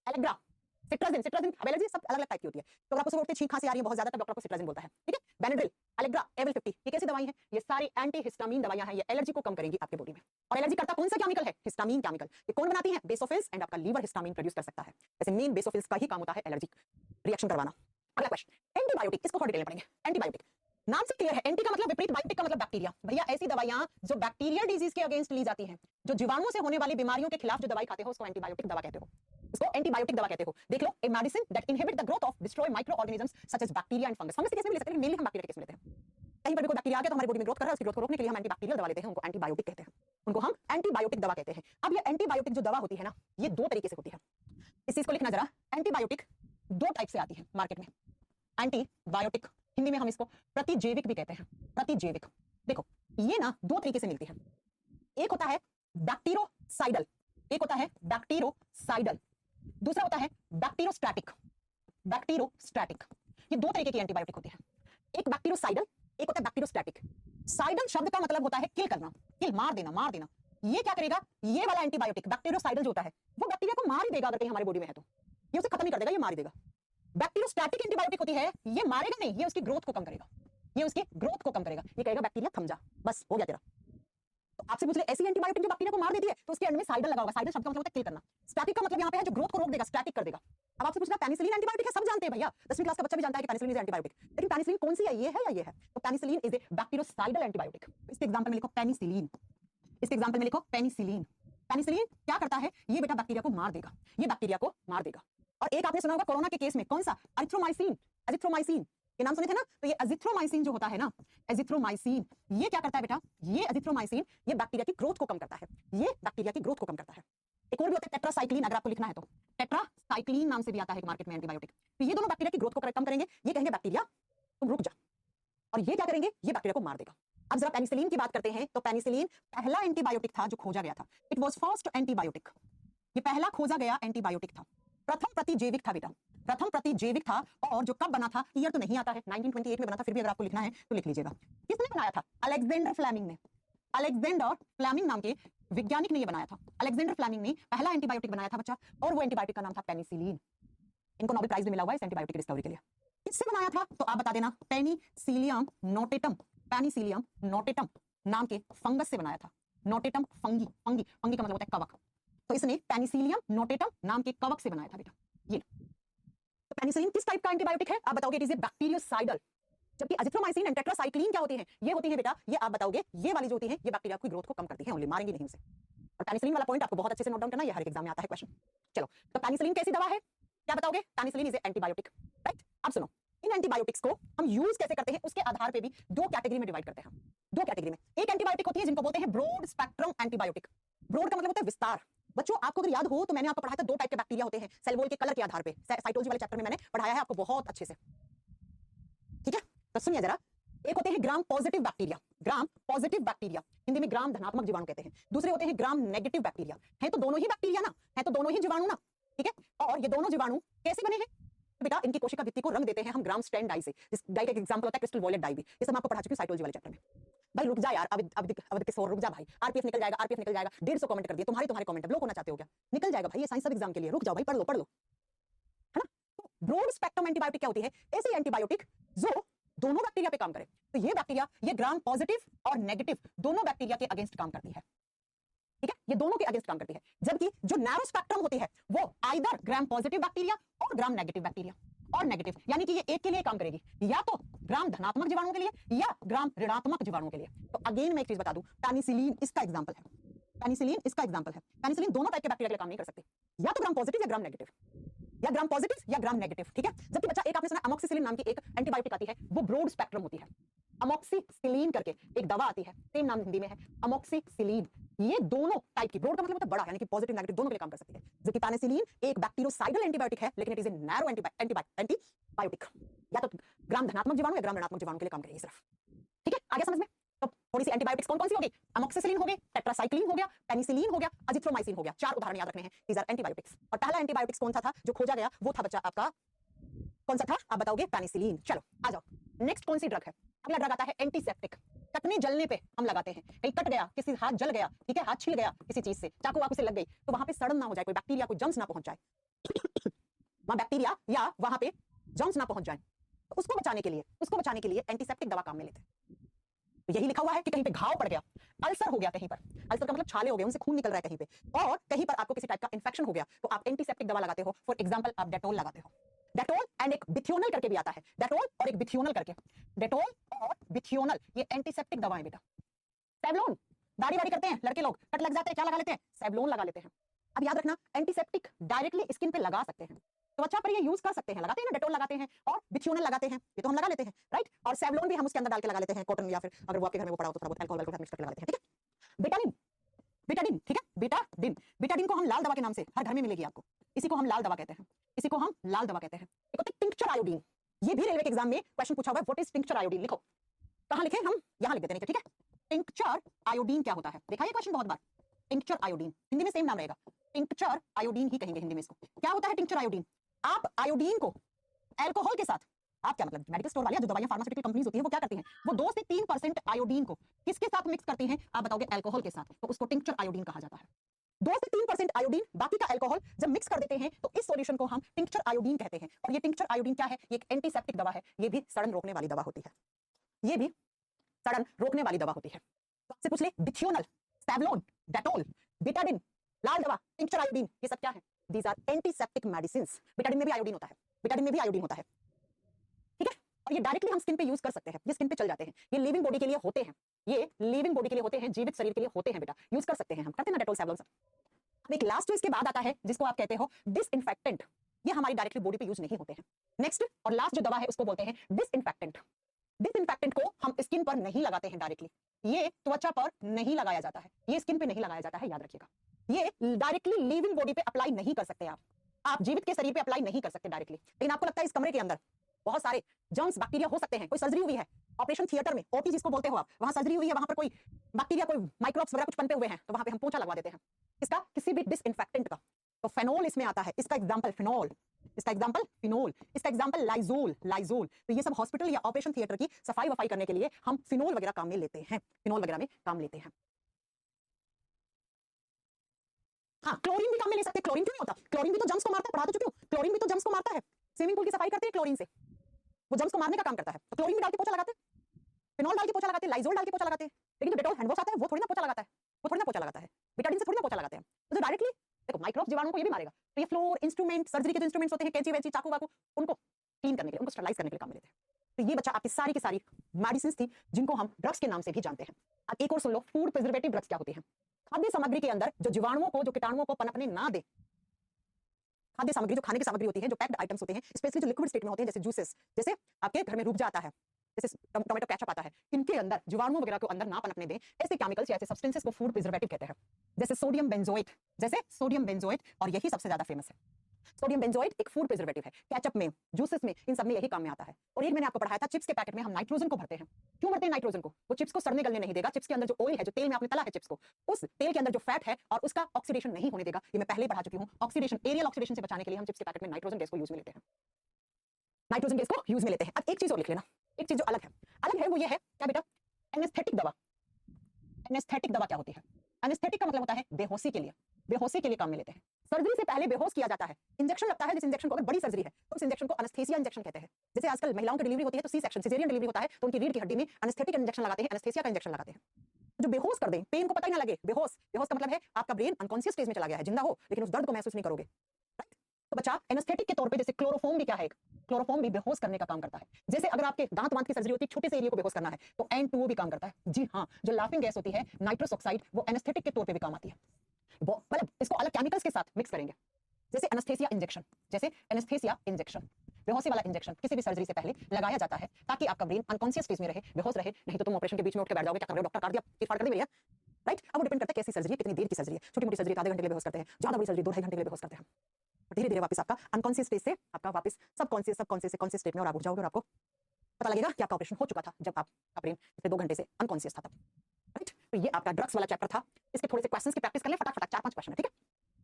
एलेग्रा, सिट्राजिन। सिट्राजिन अब एलर्जी सब अलग अलग टाइप की होती है, तो आपको सुबह उठते छींक खांसी आ रही है बहुत ज्यादा, तो डॉक्टर को सिट्राजिन बोलता है, ठीक है। बेनाड्रिल, एलेग्रा, एविल 50, ये कैसी दवाई है, ये सारी एंटी हिस्टामिन दवाइयां हैं, ये एलर्जी को कम करेंगी आपके बॉडी में। और एलर्जी करता कौन सा केमिकल है, हिस्टामिन केमिकल। ये कौन बनाती है, बेसोफिल्स, एंड आपका लीवर हिस्टामिन प्रोड्यूस कर सकता है। वैसे मेन बेसोफिल्स का ही काम होता है एलर्जी रिएक्शन करवाना। अगला क्वेश्चन, एंटीबायोटिक, इसको थोड़ा डिटेल में पढ़ेंगे। एंटीबायोटिक नाम से क्लियर है, एंटी का मतलब विपरीत, बायोटिक का मतलब बैक्टीरिया। भैया ऐसी दवाइयां जो बैक्टीरियल डिजीज के अगेंस्ट ली जाती हैं, जो जीवाणुओं से होने वाली बीमारियों के खिलाफ जो दवाई खाते हो उसको एंटीबायोटिक दवा कहते हो, इसको एंटीबायोटिक दवा कहते हो। देख लो, a medicine that inhibit the growth of destroy microorganisms such as bacteria and fungus. Fungus के केस में भी ले सकते हैं, मेनली हम बैक्टीरिया के केस में लेते हैं। कहीं पर भी कोई बैक्टीरिया आ गया तो हमारी बॉडी में ग्रोथ कर रहा है, उसकी ग्रोथ को रोकने के लिए हम एंटीबैक्टीरियल दवा लेते हैं, उनको एंटीबायोटिक कहते हैं, उनको हम एंटीबायोटिक दवा कहते हैं। अब ये एंटीबायोटिक जो दवा होती है ना, ये दो तरीके से होती है। इस चीज को लिखना जरा, एंटीबायोटिक दो टाइप से आती है मार्केट में। एंटीबायोटिक हिंदी में हम इसको प्रतिजैविक भी कहते हैं, प्रतिजैविक। देखो ये ना दो तरीके से मिलती है, एक होता है बैक्टीरोसाइडल, एक होता है बैक्टीरोसाइडल, दूसरा होता है बैक्टीरोस्टैटिक, बैक्टीरोस्टैटिक। ये दो तरीके की एंटीबायोटिक होती है, एक बैक्टीरोसाइडल, एक होता है बैक्टीरोस्टैटिक। साइडल शब्द का मतलब होता है किल करना, किल, मार देना, मार देना। ये क्या करेगा, ये वाला एंटीबायोटिक बैक्टीरोसाइडल जो होता है वो बैक्टीरिया को मार ही देगा, अगर कहीं हमारी बॉडी में है तो ये उसे खत्म ही कर देगा, ये मार ही देगा। बैक्टीरोस्टैटिक एंटीबायोटिक होती है, ये मारेगा नहीं, ये उसकी ग्रोथ को कम करेगा, ये उसकी ग्रोथ को कम करेगा, ये कहेगा बैक्टीरिया थम जा, बस हो गया तेरा। तो आपसे पूछ ले ऐसी एंटीबायोटिक जो बैक्टीरिया को मार देती है तो उसके एंड में साइडल लगा होगा, साइडल शब्द का मतलब होता है किल करना। स्टैटिक का मतलब यहाँ पे है जो ग्रोथ को रोक देगा, स्टैटिक कर देगा। अब आपसे पूछना पेनिसिलिन एंटीबायोटिक है, सब जानते हैं भैया, 10वीं क्लास का बच्चा भी जानता है कि पेनिसिलिन इज एंटीबायोटिक, लेकिन पेनिसिलिन कौन सी है, ये है या ये है, तो पेनिसिलिन इज ए बैक्टीरोसाइडल एंटीबायोटिक। इसके एग्जांपल में लिखो पेनिसिलिन, इसके एग्जांपल में लिखो पेनिसिलिन। पेनिसिलिन क्या करता है, ये बेटा बैक्टीरिया को मार देगा, ये बैक्टीरिया को मार देगा। और एक आपने सुना होगा कोरोना के केस में कौन सा, एजिथ्रोमाइसिन, एजिथ्रोमाइसिन ये नाम सुने थे ना, तो ये एजिथ्रोमाइसिन जो होता है ना, एजिथ्रोमाइसिन ये क्या करता है बेटा, ये एजिथ्रोमाइसिन ये बैक्टीरिया की ग्रोथ को कम करता है, ये बैक्टीरिया की ग्रोथ को कम करता है। एक और भी होता है टेट्रासाइक्लिन, अगर आपको लिखना है तो टेट्रासाइक्लिन नाम से भी आता है मार्केट में एंटीबायोटिक। तो ये दोनों बैक्टीरिया की ग्रोथ को कम करेंगे, ये कहेंगे बैक्टीरिया तुम रुक जा, और ये क्या करेंगे, ये बैक्टीरिया को मार देगा। अब जरा पेनिसिलिन की बात करते हैं, तो पेनिसिलिन पहला एंटीबायोटिक था जो खोजा गया था, इट वाज फर्स्ट एंटीबायोटिक, ये पहला खोजा गया एंटीबायोटिक था, प्रथम प्रतिजैविक था बेटा, प्रथम प्रतिजैविक था। और जो कब बना था, ईयर तो नहीं आता है, 1928 में बना था, फिर भी अगर आपको लिखना है तो लिख लीजिएगा। किसने बनाया था, अलेक्जेंडर फ्लेमिंग ने, अलेक्जेंडर फ्लेमिंग नाम के वैज्ञानिक ने ये बनाया था, अलेक्जेंडर फ्लेमिंग ने पहला एंटीबायोटिक बनाया था बच्चा, और वो एंटीबायोटिक का नाम था पेनिसिलिन। इनको नोबेल प्राइज भी मिला हुआ है इस एंटीबायोटिक की डिस्कवरी के लिए। किससे बनाया था तो आप बता देना, पेनिसिलियम नोटेटम, पेनिसिलियम नोटेटम नाम के फंगस से बनाया था। नोटेटम फंगी, फंगी फंगी का मतलब होता है कवक, तो इसने पेनिसिलियम नोटेटम नाम के कवक से बनाया था बेटा ये। तो पेनिसिलिन किस टाइप का एंटीबायोटिक है आप बताओगे? It is a bacteriocidal. जबकि अजिथ्रोमाइसिन एंड टेट्रासाइक्लिन क्या होती है? ये होती है बेटा, ये आप बताओगे, ये वाली जो होती है ये बैक्टीरिया की ग्रोथ को कम करती है, ओनली मारेंगी नहीं उसे। और पेनिसिलिन वाला पॉइंट आपको बहुत अच्छे से नोट डाउन करना है, ये हर एक एग्जाम में आता है क्वेश्चन। चलो, तो पेनिसिलिन कैसी दवा है क्या बताओगे? Penicillin is a antibiotic, right. अब सुनो, इन एंटीबायोटिक्स को हम यूज कैसे करते हैं उसके आधार पे भी दो कैटेगरी में डिवाइड करते हैं। दो कैटेगरी में, एक एंटीबायोटिक होती है जिनको बोलते हैं ब्रॉड स्पेक्ट्रम एंटीबायोटिक। ब्रॉड का मतलब होता है विस्तार। बच्चों आपको अगर याद हो तो मैंने आपको पढ़ाया था दो टाइप के बैक्टीरिया होते हैं सेल वॉल के कलर के आधार पे, साइटोलॉजी वाले चैप्टर में मैंने पढ़ाया है आपको बहुत अच्छे से, ठीक है। तो सुनिए जरा, एक होते हैं gram positive bacteria, gram positive bacteria Hindi में ग्राम धनात्मक जीवाणु कहते हैं। दूसरे होते हैं ग्राम नेगेटिव बैक्टीरिया। है तो दोनों ही बैक्टीरिया ना, है तो दोनों ही जीवाणु ना, ठीक है। और ये दोनों जीवाणु कैसे बने हैं बेटा? इनकी कोशिका भित्ति को रंग देते हैं हम ग्राम स्ट्रैंड डाई से। इस डाई का एग्जांपल होता है क्रिस्टल वॉयलेट डाई भी, ये सब मैं आपको पढ़ा चुकी हूं साइटोलॉजी वाले चैप्टर में। भाई रुक जा यार, अब किशोर रुक जा भाई, आरपीएफ निकल जाएगा, आरपीएफ निकल जाएगा। 150 कमेंट कर दिए, तुम्हारे कमेंट ब्लॉक होना चाहते हो क्या? निकल जाएगा भाई, ये साइंस सब एग्जाम के लिए, रुक जाओ भाई, पढ़ लो है ना। तो ब्रॉड स्पेक्ट्रम एंटीबायोटिक क्या होती है? ऐसी एंटीबायोटिक जो दोनों बैक्टीरिया पे काम करे। तो ये बैक्टीरिया, ये ग्राम पॉजिटिव और नेगेटिव दोनों बैक्टीरिया के अगेंस्ट काम करती है, ठीक है, ये दोनों के अगेंस्ट काम करती है। जबकि जो नैरो स्पेक्ट्रम होती है वो आइदर ग्राम पॉजिटिव बैक्टीरिया और ग्राम नेगेटिव बैक्टीरिया, और नेगेटिव यानी कि ये एक के लिए काम करेगी, या तो ग्राम धनात्मक जीवाणुओं के लिए या ग्राम ऋणात्मक जीवाणुओं के लिए। तो अगेन मैं एक चीज बता दूं, पेनिसिलिन इसका एग्जांपल है, पेनिसिलिन इसका एग्जांपल है। पेनिसिलिन दोनों टाइप के बैक्टीरिया के लिए काम नहीं कर सकते, या तो ग्राम पॉजिटिव या ग्राम नेगेटिव, या ग्राम पॉजिटिव या ग्राम नेगेटिव, ठीक है। जबकि बच्चा एक आपने सुना अमोक्सिसिलिन नाम की एक एंटीबायोटिक आती है, वो ब्रॉड स्पेक्ट्रम होती है। अमोक्सिसिलिन करके एक दवा आती है, सेम नाम हिंदी में है अमोक्सिसिलिन। ये दोनों टाइप की, ब्रॉड का मतलब होता है बड़ा, यानी कि पॉजिटिव नेगेटिव दोनों के लिए काम कर सकती है। जबकि पेनिसिलिन एक बैक्टीरियोसाइडल एंटीबायोटिक है, लेकिन it is a narrow antibiotic, या तो ग्राम धनात्मक जीवाणु या ग्राम ऋणात्मक जीवाणु के लिए काम करेगी सिर्फ, ठीक है। आगे समझ में? तो थोड़ी सी एंटीबायोटिक्स कौन कौन सी होगी? अमोक्सिसिलिन हो गए, टेट्रासाइक्लिन हो गया, पेनिसिलिन हो गया, अजिथ्रोमाइसिन हो गया। चार उदाहरण याद रखने हैं, दीज आर एंटीबायोटिक्स। और पहला एंटीबायोटिक्स कौन सा था जो खोजा गया? वो था बच्चा आपका, कौन सा था आप बताओगे? पेनिसिलिन। चलो आ जाओ, नेक्स्ट कौन सी ड्रग है? अगला ड्रग आता है एंटीसेप्टिक। कटने जलने पे हम लगाते हैं, कहीं कट गया, किसी हाथ जल गया, ठीक है, हाथ छिल गया किसी चीज से, चाकू वाकू से लग गई, तो वहां पे सड़न ना हो जाए, कोई बैक्टीरिया कोई जर्म्स ना पहुंच जाए वहां बैक्टीरिया या वहां पे जर्म्स ना पहुंच जाए, तो उसको बचाने के लिए एंटीसेप्टिक दवा काम में लेते हैं। तो यही लिखा हुआ है कि कहीं पे घाव पड़ गया, अल्सर हो गया, कहीं पर अल्सर का मतलब छाले हो गए, उनसे खून निकल रहा है कहीं पे, और कहीं पर आपको किसी टाइप का इंफेक्शन हो गया, तो आप एंटीसेप्टिक दवा लगाते हो। फॉर एग्जांपल आप डेटोल लगाते हो, डेटोल एंड एक बिथियोनल करके भी आता है, डेटोल और एक बिथियोनल करके, डेटोल और बिथियोनल ये एंटीसेप्टिक दवाएं बेटा। सेवलोन, दाढ़ी वाड़ी करते हैं लड़के लोग, कट लग जाते हैं, क्या लगा लेते हैं? सेवलोन लगा लेते हैं। अब याद रखना, एंटीसेप्टिक डायरेक्टली स्किन पे लगा सकते हैं, तो अच्छा पर ये यूज कर सकते हैं, लगाते हैं ना, डेटोल लगाते हैं और बिथियोनल लगाते हैं, ये तो हम लगा लेते हैं, राइट। और सेवलोन भी हम उसके अंदर डाल के लगा लेते हैं, कॉटन, या फिर अगर वो आपके घर में वो पड़ा हो तो थोड़ा बहुत अल्कोहल वाल्कोहल मिक्स करके लगा लेते हैं, ठीक है। बेटाडिन, बेटाडिन, ठीक है, बेटाडिन, बेटाडिन को हम लाल दवा के नाम से हर घर में मिलेगी आपको, इसी को हम लाल दवा कहते हैं, इसी को हम लाल दवा कहते हैं। एक होता है टिंक्चर आयोडीन, ये भी रेलवे के एग्जाम में क्वेश्चन पूछा हुआ है, व्हाट इज टिंक्चर आयोडीन? लिखो, कहां लिखे? हम यहां लिख देते हैं, ठीक है। टिंक्चर आयोडीन क्या होता है? देखा ये क्वेश्चन बहुत बार, टिंक्चर आयोडीन, हिंदी में सेम नाम रहेगा, टिंक्चर आयोडीन ही कहेंगे हिंदी में इसको। क्या होता है टिंक्चर आयोडीन? आप आयोडीन को अल्कोहल के साथ, आप क्या मतलब मेडिकल स्टोर वाले जो दवाइयां फार्मास्यूटिकल कंपनीज होती है वो क्या करती हैं? वो 2 से 3% आयोडीन को किसके साथ मिक्स करती हैं? आप बताओगे अल्कोहल के साथ, तो उसको टिंक्चर आयोडीन कहा जाता है। 2 से 3% आयोडीन, बाकी का अल्कोहल जब मिक्स कर देते हैं तो इस सॉल्यूशन को हम टिंक्चर आयोडीन कहते हैं। और ये टिंक्चर आयोडीन क्या है? ये एक एंटीसेप्टिक दवा है, ये भी सड़न रोकने वाली दवा होती है, ये भी सड़न रोकने वाली दवा होती है। तो आपसे पूछ ले, बिथियोनल, सेवलोन, डेटोल, बेटाडिन, लाल दवा, टिंक्चर आयोडीन, ये सब क्या है? These are antiseptic medicines। Betadine में भी आयोडीन होता है, बेटाडिन में भी आयोडीन होता है, ठीक है। और ये डायरेक्टली हम स्किन पे यूज कर सकते हैं, ये स्किन पे चल जाते हैं, ये लिविंग बॉडी के लिए होते हैं, ये लिविंग बॉडी के लिए होते हैं, जीवित शरीर के लिए होते हैं बेटा, यूज कर सकते हैं हम, करते हैं ना डेटोल सेवलोन सब। अब एक लास्ट जो इसके बाद आता है जिसको आप कहते हो डिसइंफेक्टेंट, ये हमारी डायरेक्टली बॉडी पे यूज नहीं होते हैं। नेक्स्ट और लास्ट जो दवा है उसको बोलते हैं डिसइंफेक्टेंट। डिसइंफेक्टेंट को हम स्किन पर नहीं लगाते हैं डायरेक्टली, ये त्वचा पर नहीं लगाया जाता है, ये स्किन पे नहीं लगाया जाता है, याद रखिएगा। ये डायरेक्टली लिविंग बॉडी पे अप्लाई नहीं कर सकते आप जीवित के शरीर पे अप्लाई नहीं कर सकते डायरेक्टली। लेकिन आपको लगता है इस कमरे के अंदर बहुत सारे जर्म्स बैक्टीरिया हो सकते हैं, कोई सर्जरी हुई है ऑपरेशन थिएटर में, ओपी जिसको बोलते हो आप, वहां सर्जरी हुई है, वहां पर कोई बैक्टीरिया कोई माइक्रोब्स वगैरह कुछ पनपे हुए हैं, तो वहां पे हम पोंछा लगवा देते हैं इसका, किसी भी डिसइंफेक्टेंट का। तो फेनोल इसमें आता है, इसका एग्जांपल फिनोल, इसका एग्जांपल फिनोल, इसका एग्जांपल लाइजोल, लाइजोल। तो ये सब हॉस्पिटल या ऑपरेशन थिएटर की सफाई वफाई करने के लिए हम फिनोल वगैरह काम में लेते हैं, फिनोल वगैरह में काम लेते हैं। हाँ, क्लोरीन भी काम में ले सकते हैं। क्लोरीन क्यों नहीं होता? क्लोरीन भी तो जम्स को मारता है, पढ़ा तो चुकी हूँ। क्लोरीन भी तो जम्स को मारता है। स्विमिंग पूल की सफाई करते हैं क्लोरीन से, वो जम्स को मारने का काम करता है। तो क्लोरीन भी डाल के पोछा लगाते हैं, फिनॉल डाल के पोछा लगाते हैं, लाइजोल डाल के पोछा लगाते हैं। लेकिन जो डेटॉल हैंड वॉश आता है वो थोड़ी ना पोछा लगाता है, वो थोड़ी ना पोछा लगाता है, बेटाडीन से थोड़ी ना पोछा लगाते हैं। तो डायरेक्टली देखो माइक्रोब्स जीवाणुओं को ये भी मारेगा। तो ये फ्लोर इंस्ट्रूमेंट, सर्जरी के जो इंस्ट्रूमेंट्स होते हैं, कैंची वैंची चाकू वाकू, उनको क्लीन करने के लिए, उनको स्टरलाइज करने के लिए काम में लेते हैं। तो ये बच्चा आपकी सारी की सारी मेडिसिन थी जिनको हम ड्रग्स के नाम से भी जानते हैं। अब एक और सुन लो, फूड प्रिजर्वेटिव ड्रग्स क्या होती हैं? खाद्य सामग्री के अंदर जो जीवाणुओं को, जो कीटाणुओं को पनपने ना दे, खाद्य सामग्री जो खाने की सामग्री होती है, जो पैक्ड आइटम्स होते हैं, स्पेशली जो लिक्विड स्टेट में होते हैं, जैसे जूसेस, जैसे आपके घर में रूबजा आता है, जैसे टोमेटो केचप आता है, इनके अंदर जीवाणुओं वगैरह को अंदर ना पनपने दें, ऐसे केमिकल्स या ऐसे सब्सटेंसेस को फूड प्रिजर्वेटिव कहते हैं। जैसे सोडियम बेंजोएट, जैसे सोडियम बेंजोएट, और यही सबसे ज्यादा फेमस है। सोडियम बेंजोएट एक फूड प्रिजर्वेटिव है। केचप में, जूसेस में, इन सब में यही काम में आता है। और एक मैंने आपको पढ़ाया था, चिप्स के पैकेट में हम नाइट्रोजन को भरते हैं। क्यों भरते हैं नाइट्रोजन को? वो चिप्स को सड़ने गलने नहीं देगा। चिप्स के अंदर जो ऑयल है, जो तेल में आपने तला है चिप्स को, उस तेल के अंदर जो फैट है और उसका ऑक्सीडेशन नहीं होने देगा। ये मैं पहले ही पढ़ा चुकी हूं। ऑक्सीडेशन, एरियल ऑक्सीडेशन से बचाने के लिए हम चिप्स के पैकेट में नाइट्रोजन गैस को यूज में लेते हैं। नाइट्रोजन गैस को यूज में लेते हैं। अब एक चीज और लिख लेना, एक चीज जो अलग है वो ये है, क्या बेटा? एनेस्थेटिक दवा। एनेस्थेटिक दवा क्या होती है? एनेस्थेटिक का मतलब होता है बेहोशी के लिए, बेहोशी के लिए काम में लेते हैं। सर्जरी से पहले बेहोश किया जाता है, इंजेक्शन लगता है, जिस इंजेक्शन को, अगर बड़ी सर्जरी है तो उस इंजेक्शन को एनेस्थेसिया इंजेक्शन कहते हैं। जैसे आजकल महिलाओं की डिलीवरी होती है तो सी सेक्शन, सिजेरियन डिलीवरी होता है, तो उनकी रीढ़ की हड्डी में एनेस्थेटिक इंजेक्शन लगाते हैं, एनेस्थेसिया का इंजेक्शन लगाते हैं, जो बेहोश कर दें, पेन को पता ही ना लगे। बेहोश, बेहोश का मतलब है आपका ब्रेन अनकॉन्शियस स्टेज में चला गया है, जिंदा हो लेकिन उस दर्द को महसूस नहीं करोगे। राइट? तो बच्चा एनेस्थेटिक के तौर पे, जैसे क्लोरोफॉर्म भी क्या है, क्लोरोफॉर्म भी बेहोश करने का काम करता है। जैसे अगर आपके दांत वांत की सर्जरी होती है, छोटे से एरिया को बेहोश करना है, तो N2O भी काम करता है। जी हाँ, जो लाफिंग गैस होती है नाइट्रस ऑक्साइड, वो एनेस्थेटिक के तौर पे भी काम आती है। मतलब इसको अलग केमिकल्स के साथ मिक्स करेंगे। जैसे एनेस्थेसिया इंजेक्शन, जैसे एनेस्थेसिया इंजेक्शन, बेहोशी वाला इंजेक्शन किसी भी सर्जरी से पहले लगाया जाता है ताकि आपका ब्रेन अनकॉन्शियस स्टेज में रहे, बेहोश रहे। नहीं तो तुम ऑपरेशन के बीच में उठ के बैठ जाओगे, क्या कर रहे हो डॉक्टर, काट दिया, चिट-फाड़ कर दी भैया। राइट? अब वो डिपेंड करता है कैसी सर्जरी है, कितनी देर की सर्जरी है। छोटी मोटी सर्जरी आधे घंटे के लिए बेहोश करते हैं, ज्यादा बड़ी सर्जरी 2-2.5 घंटे के लिए बेहोश करते हैं। धीरे धीरे वापस आपका अनकॉन्शियस स्टेज से आपका वापस सबकॉन्शियस से कॉन्शियस स्टेट में, और आप उठ जाओगे और आपको पता लगेगा कि आपका ऑपरेशन हो चुका था जब आपका ब्रेन पिछले 2 घंटे से अनकॉन्शियस था तब। राइट? तो ये आपका ड्रग्स वाला चैप्टर था। इसके थोड़े से क्वेश्चंस की प्रैक्टिस कर ले फटाफट, 4-5 क्वेश्चन है, ठीक है?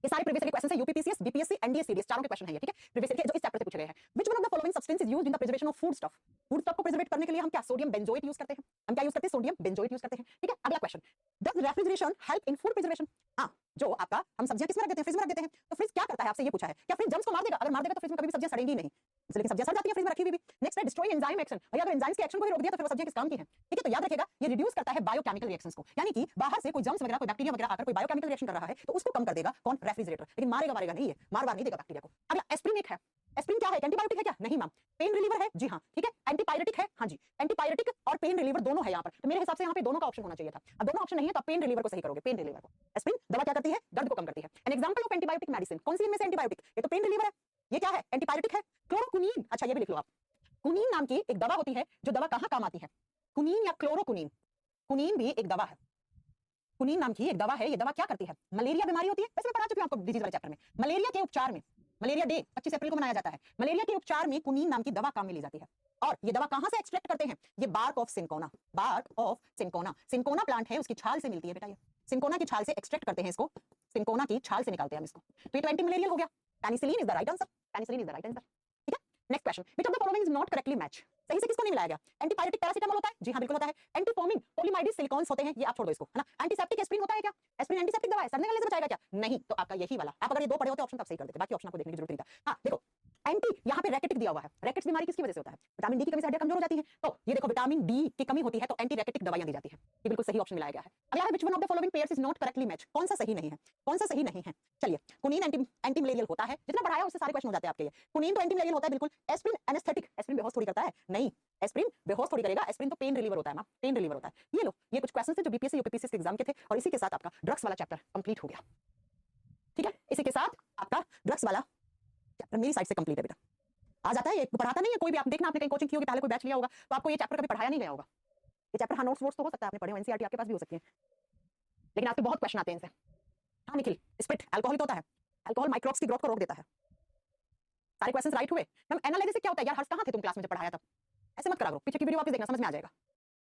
ये सारे प्रीवियस ईयर क्वेश्चन है, यूपीपीसीएस, बीपीएससी, एनडीए, सीडीएस, चारों के क्वेश्चन है ये, ठीक है? प्रीवियस ईयर के जो इस चैप्टर से पूछे गए हैं। Which one of the following substance is used in the preservation of food stuff? Food stuff को प्रिजर्वेट करने के लिए हम क्या सोडियम बेंजोएट यूज करते हैं? हम क्या यूज करते हैं? सोडियम बेंजोएट यूज करते हैं, ठीक है? अगला question, does refrigeration help in food preservation? हां, जो आपका हम सब्जियां किस में रख देते हैं? फ्रिज में रख देते हैं। तो फ्रिज क्या करता है, आपसे ये पूछा है। क्या फ्रिज जर्म्स को मार देगा? अगर मार देगा तो फ्रिज में कभी भी सब्जियां सड़ेंगी नहीं, लेकिन सब्जियां सड़ जाती हैं फ्रिज में रखी हुई भी। नेक्स्ट है डिस्ट्रॉय एंजाइम एक्शन। भैया अगर एंजाइम्स के एक्शन को ही रोक दिया तो फिर वो सब्जियां किस काम की हैं? ठीक है? तो याद रखिएगा, ये रिड्यूस करता है बायोकेमिकल रिएक्शंस को, यानी कि बाहर से कोई जर्म्स वगैरह, कोई बैक्टीरिया वगैरह आकर कोई बायोकेमिकल रिएक्शन कर रहा है तो उसको कम कर देगा कौन? रेफ्रिजरेटर। लेकिन मारेगा नहीं, है मार नहीं देगा बैक्टीरिया को। अगला एस्प्रिन एक है। एस्प्रिन क्या है? एंटीबायोटिक है क्या? नहीं मैम। पेन रिलीवर है? जी हां, ठीक है। एंटीपायरेटिक है? हां जी। एंटीपायरेटिक और पेन रिलीवर दोनों है यहां पर, तो मेरे हिसाब से यहां पे दोनों का ऑप्शन होना चाहिए था। अब दोनों ऑप्शन नहीं है तो आप पेन रिलीवर को सही करोगे, पेन रिलीवर को। एस्प्रिन दवा क्या करती है? दर्द को कम करती है। An example of antibiotic medicine, कौन सी इनमें से एंटीबायोटिक? ये तो पेन रिलीवर है, ये क्या है? एंटीपायरेटिक है। क्लोरोक्विनीन, अच्छा ये भी लिख लो आप। कुनीन नाम की एक दवा होती है, जो दवा कहां काम आती है? कुनीन या क्लोरोक्विनीन, कुनीन भी एक दवा है। कुनीन नाम की एक दवा है, ये दवा क्या करती है? मलेरिया बीमारी होती है, वैसे मैं पढ़ा चुकी हूं आपको डिजीज वाले चैप्टर में। मलेरिया के उपचार में, मलेरिया डे 25 अप्रैल को मनाया जाता है, मलेरिया के उपचार में कुनीन नाम की दवा काम में ली जाती है। और ये दवा कहां से एक्सट्रैक्ट करते हैं? ये bark of cinchona, bark of cinchona, cinchona plant है उसकी छाल से मिलती है बेटा। ये सिंकोना की छाल से एक्सट्रैक्ट करते हैं इसको, सिंकोना की छाल से निकालते हैं हम इसको। तो ये तो एंटी मलेरियल हो गया। Penicillin is the right answer, penicillin is the right answer, ठीक है? Next question, which of the following is not correctly match? सही से किसको नहीं मिलाया गया? एंटीपायरेटिक पैरासिटामोल होता है, जी हां बिल्कुल होता है। एंटीफोमिंग पॉलीमाइडिस सिलिकॉन्स होते हैं, ये आप छोड़ दो इसको, है ना? एंटीसेप्टिक एस्प्रिन होता है क्या? एस्प्रिन एंटीसेप्टिक दवा है, सड़ने गलने से बचाएगा क्या? नहीं, तो आपका यही वाला। आप अगर ये दो पढ़े होते ऑप्शन तब सही कर देते, बाकी ऑप्शन आपको देखने की जरूरत नहीं था। हां देखो, एंटी यहां पे रैकेटिक दिया हुआ है। रैकेट्स बीमारी किसकी वजह से होता है? विटामिन डी की कमी से हड्डियां कमजोर हो जाती हैं, तो ये देखो विटामिन डी की कमी होती है तो एंटी रैकेटिक दवाइयां दी जाती हैं। ये बिल्कुल सही ऑप्शन मिलाया गया है। अगला है which one of the following pairs is not correctly match? कौन सा सही नहीं है? कौन सा सही नहीं है? चलिए, कुनीन एंटी मलेरियल होता है, जितना पढ़ाया उससे सारे क्वेश्चन हो जाते हैं आपके ये। कुनीन तो एंटी मलेरियल होता है बिल्कुल। एस्प्रिन एनेस्थेटिक, एस्प्रिन बेहोश थोड़ी करता है, नहीं एस्प्रिन बेहोश थोड़ी करेगा, एस्प्रिन तो पेन रिलीवर होता है मां, पेन रिलीवर होता है। ये लो, ये कुछ क्वेश्चंस थे जो बीपीएससी यूपीपीसी के एग्जाम के थे, और इसी के साथ आपका ड्रग्स वाला चैप्टर कंप्लीट हो गया, ठीक है? इसी के साथ आपका ड्रग्स वाला चैप्टर मेरी साइड से कंप्लीट है बेटा। आ जाता है, ये पढ़ाता नहीं है कोई भी, आप देखना आपने कहीं कोचिंग की होगी, पहले कोई बैच लिया होगा तो आपको ये चैप्टर कभी पढ़ाया नहीं गया होगा। ये चैप्टर हाँ नोट्स तो हो सकता है आपने पढ़े हो, एनसीईआरटी आपके पास भी हो सकती है, लेकिन आपके बहुत क्वेश्चन आते हैं इनसे। हाँ निखिल, स्पिट अल्कोहल होता है, अल्कोहल माइक्रोब्स की ग्रोथ को रोक देता है। सारे क्वेश्चंस राइट हुए। मैम एनालिसिस से क्या होता है यार? हर्ष कहां थे तुम क्लास में जब पढ़ाया तब? ऐसे मत करा करो, पीछे की वीडियो वापस देखना, समझ में आ जाएगा।